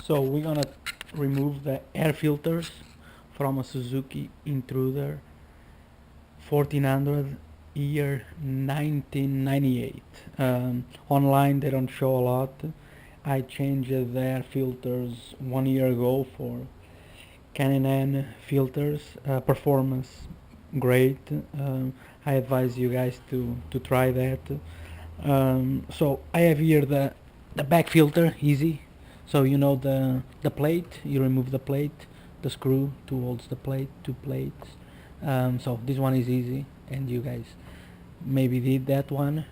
So we're gonna remove the air filters from a Suzuki Intruder 1400 year 1998. Online they don't show a lot. I changed the air filters 1 year ago for Canon filters. Performance great. I advise you guys to try that. So I have here the back filter, easy. So you know the plate, you remove the plate, the screw to holds the plate, two plates. So this one is easy, and you guys maybe did that one.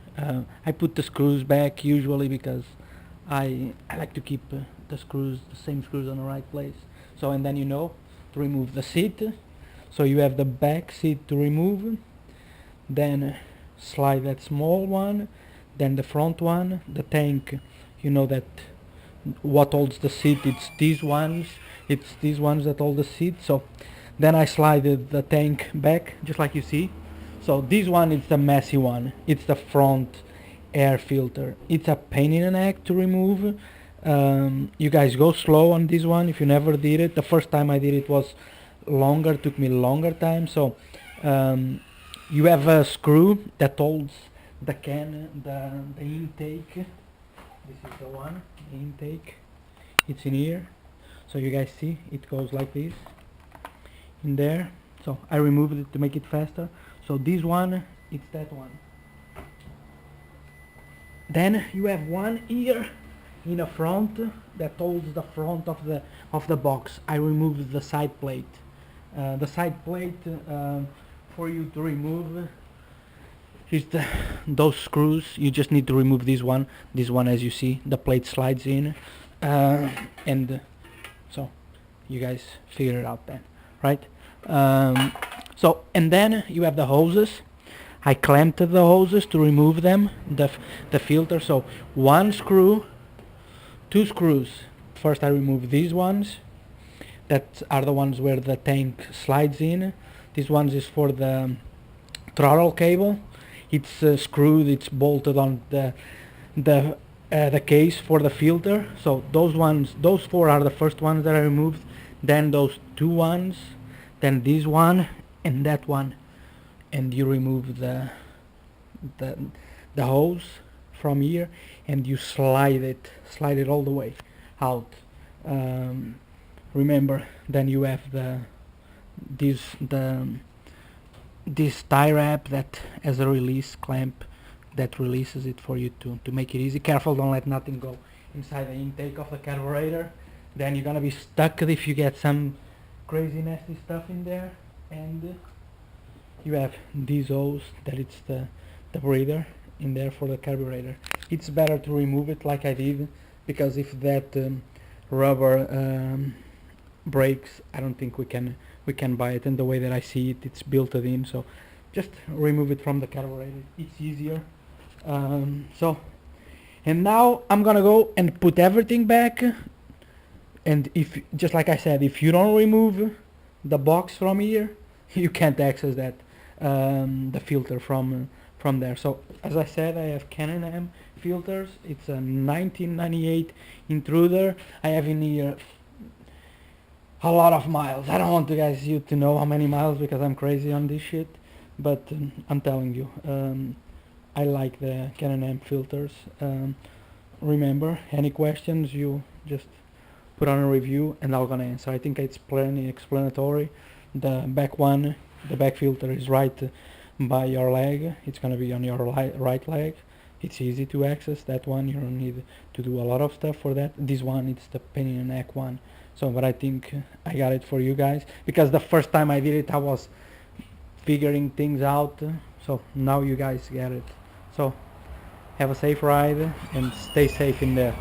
I put the screws back usually because I like to keep the same screws on the right place. So and then to remove the seat. So you have the back seat to remove, then slide that small one, then the front one, the tank, that what holds the seat, it's these ones that hold the seat. So then I slide the tank back just like you see. So this one is the messy one, it's the front air filter. It's a pain in the neck to remove. You guys go slow on this one if you never did it. The first time I did it was longer, took me longer time. So you have a screw that holds the intake. This is the one, the intake. It's in here. So you guys see it goes like this in there. So I removed it to make it faster. So this one, it's that one. Then you have one here in the front that holds the front of the box. I removed the side plate. The side plate for you to remove is those screws. You just need to remove this one. This one, as you see, the plate slides in, and so you guys figure it out then, right? So and then you have the hoses. I clamped the hoses to remove them, the filter. So one screw, two screws. First I remove these ones, that are the ones where the tank slides in. This one is for the throttle cable. It's screwed, it's bolted on the case for the filter. So those four are the first ones that I removed. Then those two ones, then this one and that one. And you remove the hose from here, and you slide it all the way out. Remember, then you have this tie wrap that has a release clamp that releases it for you to make it easy. Careful, don't let nothing go inside the intake of the carburetor. Then you're gonna be stuck if you get some crazy nasty stuff in there. And you have these hose that it's the breather in there for the carburetor. It's better to remove it like I did, because if that rubber breaks, I don't think we can buy it. And the way that I see it, it's built in. So just remove it from the carburetor. It's easier. So and now I'm gonna go and put everything back. And if, just like I said, if you don't remove the box from here, you can't access that the filter from there. So as I said, I have Canon filters. It's a 1998 Intruder. I have in here a lot of miles. I don't want you to know how many miles, because I'm crazy on this shit, but I'm telling you, I like the Canon filters. Remember, any questions, you just put on a review and I'm gonna answer. I think it's plenty explanatory. The back filter is right by your leg. It's gonna be on your right leg. It's easy to access that one. You don't need to do a lot of stuff for that. This one, it's the pain in the neck one. So, but I think I got it for you guys, because the first time I did it, I was figuring things out. So now you guys get it. So have a safe ride and stay safe in there.